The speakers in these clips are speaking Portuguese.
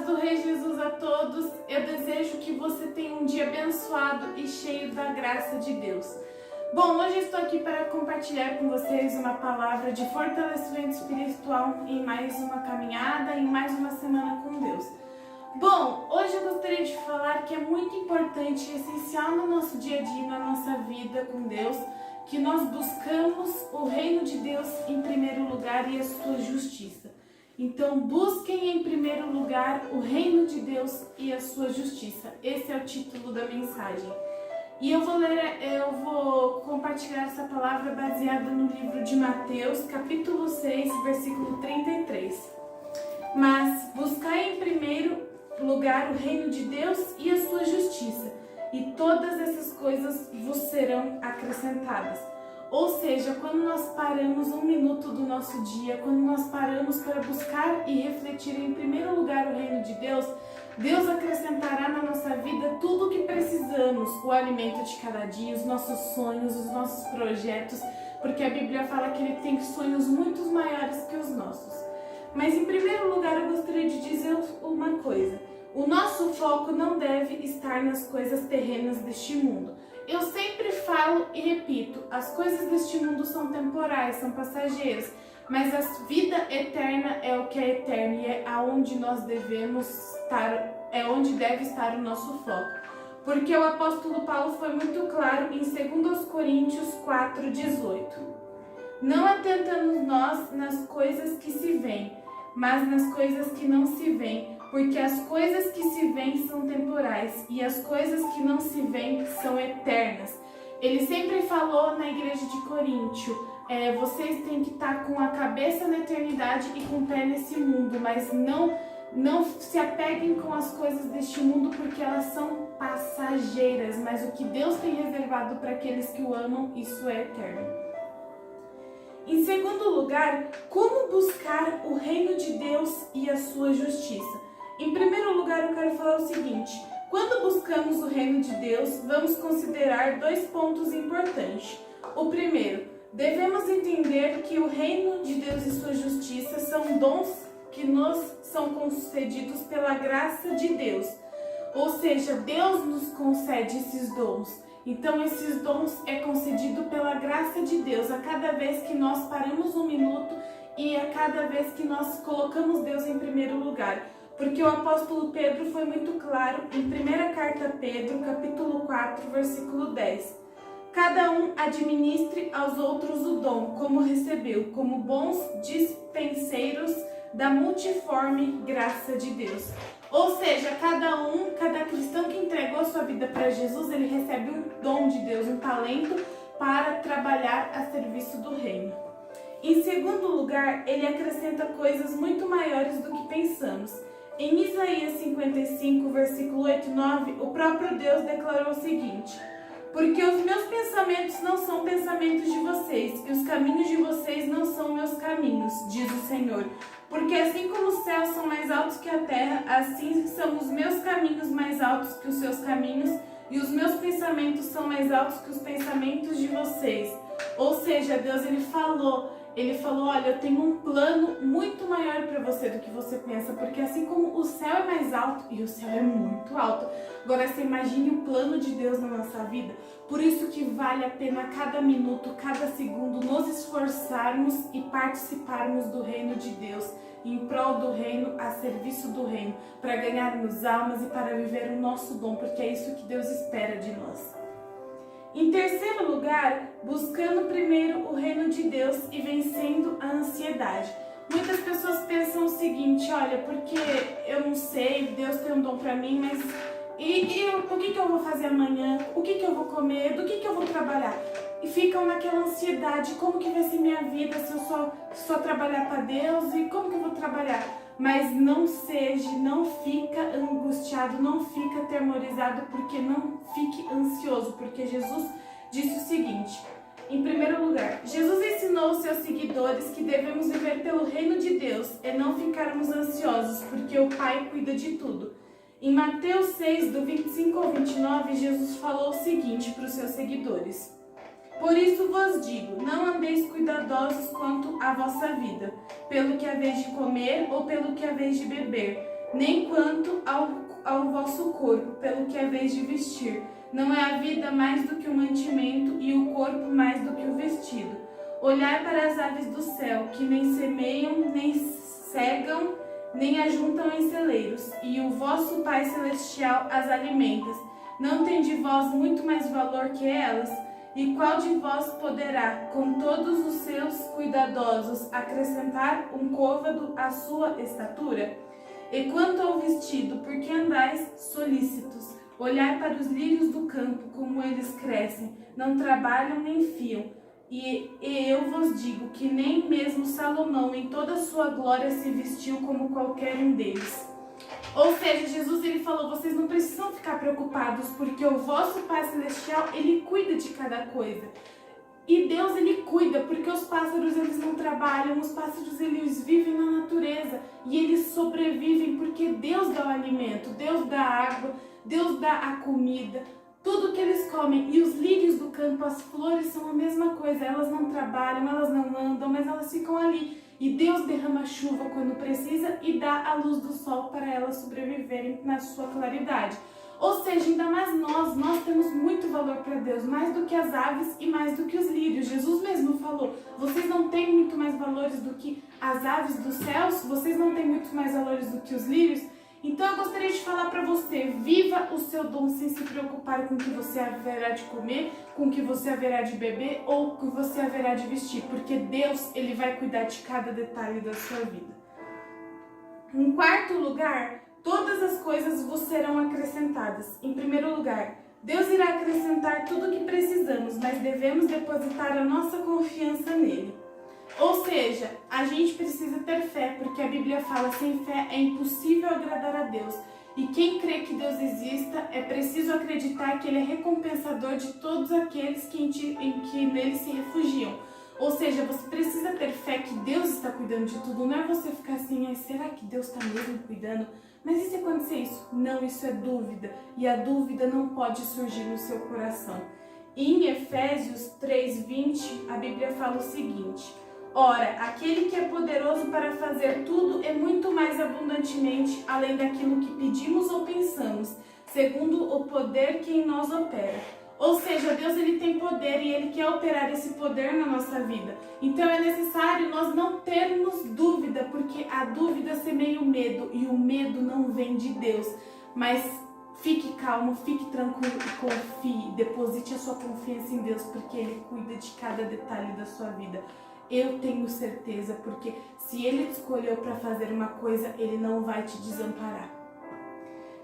paz do Rei Jesus a todos. Eu desejo que você tenha um dia abençoado e cheio da graça de Deus. Bom, hoje eu estou aqui para compartilhar com vocês uma palavra de fortalecimento espiritual em mais uma caminhada, em mais uma semana com Deus. Bom, hoje eu gostaria de falar que é muito importante e essencial no nosso dia a dia, na nossa vida com Deus, que nós buscamos o reino de Deus em primeiro lugar e a sua justiça. Então, busquem em primeiro lugar o reino de Deus e a sua justiça. Esse é o título da mensagem. E eu vou compartilhar essa palavra baseada no livro de Mateus, capítulo 6, versículo 33. Mas buscai em primeiro lugar o reino de Deus e a sua justiça, e todas essas coisas vos serão acrescentadas. Ou seja, quando nós paramos um minuto do nosso dia, quando nós paramos para buscar e refletir em primeiro lugar o reino de Deus, Deus acrescentará na nossa vida tudo o que precisamos, o alimento de cada dia, os nossos sonhos, os nossos projetos, porque a Bíblia fala que Ele tem sonhos muito maiores que os nossos. Mas em primeiro lugar eu gostaria de dizer uma coisa: o nosso foco não deve estar nas coisas terrenas deste mundo. Eu sempre falo e repito, as coisas deste mundo são temporais, são passageiras, mas a vida eterna é o que é eterno e é aonde nós devemos estar, é onde deve estar o nosso foco. Porque o apóstolo Paulo foi muito claro em 2 Coríntios 4,18. Não atentamos nós nas coisas que se veem, mas nas coisas que não se veem, porque as coisas que se veem são temporais e as coisas que não se veem são eternas. Ele sempre falou na igreja de Coríntio, vocês têm que estar com a cabeça na eternidade e com o pé nesse mundo, mas não se apeguem com as coisas deste mundo, porque elas são passageiras, mas o que Deus tem reservado para aqueles que o amam, isso é eterno. Em segundo lugar, como buscar o reino de Deus e a sua justiça? Em primeiro lugar, eu quero falar o seguinte: quando buscamos o reino de Deus, vamos considerar 2 pontos importantes. O primeiro, devemos entender que o reino de Deus e sua justiça são dons que nos são concedidos pela graça de Deus. Ou seja, Deus nos concede esses dons. Então, esses dons é concedido pela graça de Deus a cada vez que nós paramos um minuto e a cada vez que nós colocamos Deus em primeiro lugar. Porque o apóstolo Pedro foi muito claro em 1 carta a Pedro, capítulo 4, versículo 10. Cada um administre aos outros o dom, como recebeu, como bons dispenseiros da multiforme graça de Deus. Ou seja, cada cristão que entregou sua vida para Jesus, ele recebe um dom de Deus, um talento para trabalhar a serviço do reino. Em segundo lugar, ele acrescenta coisas muito maiores do que pensamos. Em Isaías 55, versículo 8 e 9, o próprio Deus declarou o seguinte: porque os meus pensamentos não são pensamentos de vocês, e os caminhos de vocês não são meus caminhos, diz o Senhor. Porque assim como os céus são mais altos que a terra, assim são os meus caminhos mais altos que os seus caminhos, e os meus pensamentos são mais altos que os pensamentos de vocês. Ou seja, Deus ele falou, olha, eu tenho um plano muito maior para você do que você pensa, porque assim como o céu é mais alto, e o céu é muito alto, agora você imagine o plano de Deus na nossa vida. Por isso que vale a pena cada minuto, cada segundo, nos esforçarmos e participarmos do reino de Deus, em prol do reino, a serviço do reino, para ganharmos almas e para viver o nosso dom, porque é isso que Deus espera de nós. Em terceiro lugar, buscando primeiro o reino de Deus e vencendo a ansiedade. Muitas pessoas pensam o seguinte: olha, porque eu não sei, Deus tem um dom para mim, mas o que eu vou fazer amanhã? O que eu vou comer? Do que eu vou trabalhar? E ficam naquela ansiedade: como que vai ser minha vida se eu só trabalhar para Deus? E como que eu vou trabalhar? Mas não fica angustiado, não fica atemorizado, porque não fique ansioso, porque Jesus disse o seguinte: em primeiro lugar, Jesus ensinou aos seus seguidores que devemos viver pelo reino de Deus e não ficarmos ansiosos, porque o Pai cuida de tudo. Em Mateus 6, do 25 ao 29, Jesus falou o seguinte para os seus seguidores: por isso vos digo, não andeis cuidadosos quanto à vossa vida, pelo que haveis de comer ou pelo que haveis de beber, nem quanto ao vosso corpo, pelo que é vez de vestir. Não é a vida mais do que o mantimento, e o corpo mais do que o vestido. Olhai para as aves do céu, que nem semeiam, nem cegam, nem ajuntam em celeiros, e o vosso Pai Celestial as alimenta. Não tem de vós muito mais valor que elas? E qual de vós poderá, com todos os seus cuidadosos, acrescentar um côvado à sua estatura? E quanto ao vestido, por que andais solícitos? Olhai para os lírios do campo, como eles crescem, não trabalham nem fiam. E eu vos digo que nem mesmo Salomão, em toda a sua glória, se vestiu como qualquer um deles. Ou seja, Jesus ele falou, vocês não precisam ficar preocupados, porque o vosso Pai Celestial, ele cuida de cada coisa. E Deus, ele cuida, porque os pássaros, eles não trabalham, os pássaros, eles vivem na natureza. E eles sobrevivem porque Deus dá o alimento, Deus dá a água, Deus dá a comida, tudo que eles comem. E os lírios do campo, as flores, são a mesma coisa. Elas não trabalham, elas não andam, mas elas ficam ali. E Deus derrama chuva quando precisa e dá a luz do sol para elas sobreviverem na sua claridade. Ou seja, ainda mais nós temos muito valor para Deus, mais do que as aves e mais do que os lírios. Jesus mesmo falou, vocês não têm muito mais valores do que as aves dos céus, vocês não têm muito mais valores do que os lírios. Então eu gostaria de falar para você, viva o seu dom sem se preocupar com o que você haverá de comer, com o que você haverá de beber ou o que você haverá de vestir, porque Deus, ele vai cuidar de cada detalhe da sua vida. Em quarto lugar, todas as coisas vos serão acrescentadas. Em primeiro lugar, Deus irá acrescentar tudo o que precisamos, mas devemos depositar a nossa confiança nele. Ou seja, a gente precisa ter fé, porque a Bíblia fala, sem fé é impossível agradar a Deus. E quem crê que Deus exista, é preciso acreditar que Ele é recompensador de todos aqueles que nele se refugiam. Ou seja, você precisa ter fé que Deus está cuidando de tudo. Não é você ficar assim, será que Deus está mesmo cuidando? Mas e se acontecer isso? Não, isso é dúvida. E a dúvida não pode surgir no seu coração. Em Efésios 3:20, a Bíblia fala o seguinte: ora, aquele que é poderoso para fazer tudo e muito mais abundantemente, além daquilo que pedimos ou pensamos, segundo o poder que em nós opera. Ou seja, Deus ele tem poder e Ele quer operar esse poder na nossa vida. Então é necessário nós não termos dúvida, porque a dúvida semeia o medo e o medo não vem de Deus. Mas fique calmo, fique tranquilo e confie, deposite a sua confiança em Deus, porque Ele cuida de cada detalhe da sua vida. Eu tenho certeza, porque se Ele te escolheu para fazer uma coisa, Ele não vai te desamparar.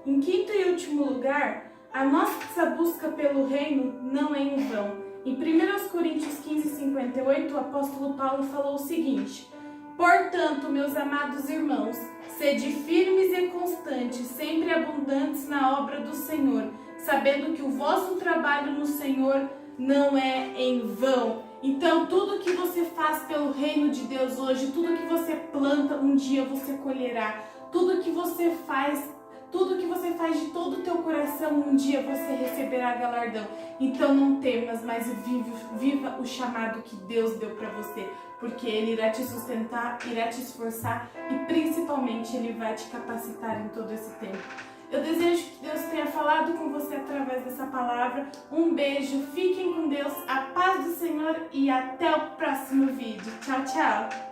Em quinto e último lugar, a nossa busca pelo reino não é em vão. Em 1 Coríntios 15:58, o apóstolo Paulo falou o seguinte: portanto, meus amados irmãos, sede firmes e constantes, sempre abundantes na obra do Senhor, sabendo que o vosso trabalho no Senhor não é em vão. Então, tudo que você faz pelo reino de Deus hoje, tudo que você planta, um dia você colherá. Tudo que você faz de todo o teu coração, um dia você receberá galardão. Então não temas, mas viva o chamado que Deus deu para você, porque Ele irá te sustentar, irá te esforçar e principalmente Ele vai te capacitar em todo esse tempo. Eu desejo que Deus tenha falado com você através dessa palavra. Um beijo, fiquem com Deus, a paz do Senhor e até o próximo vídeo. Tchau, tchau!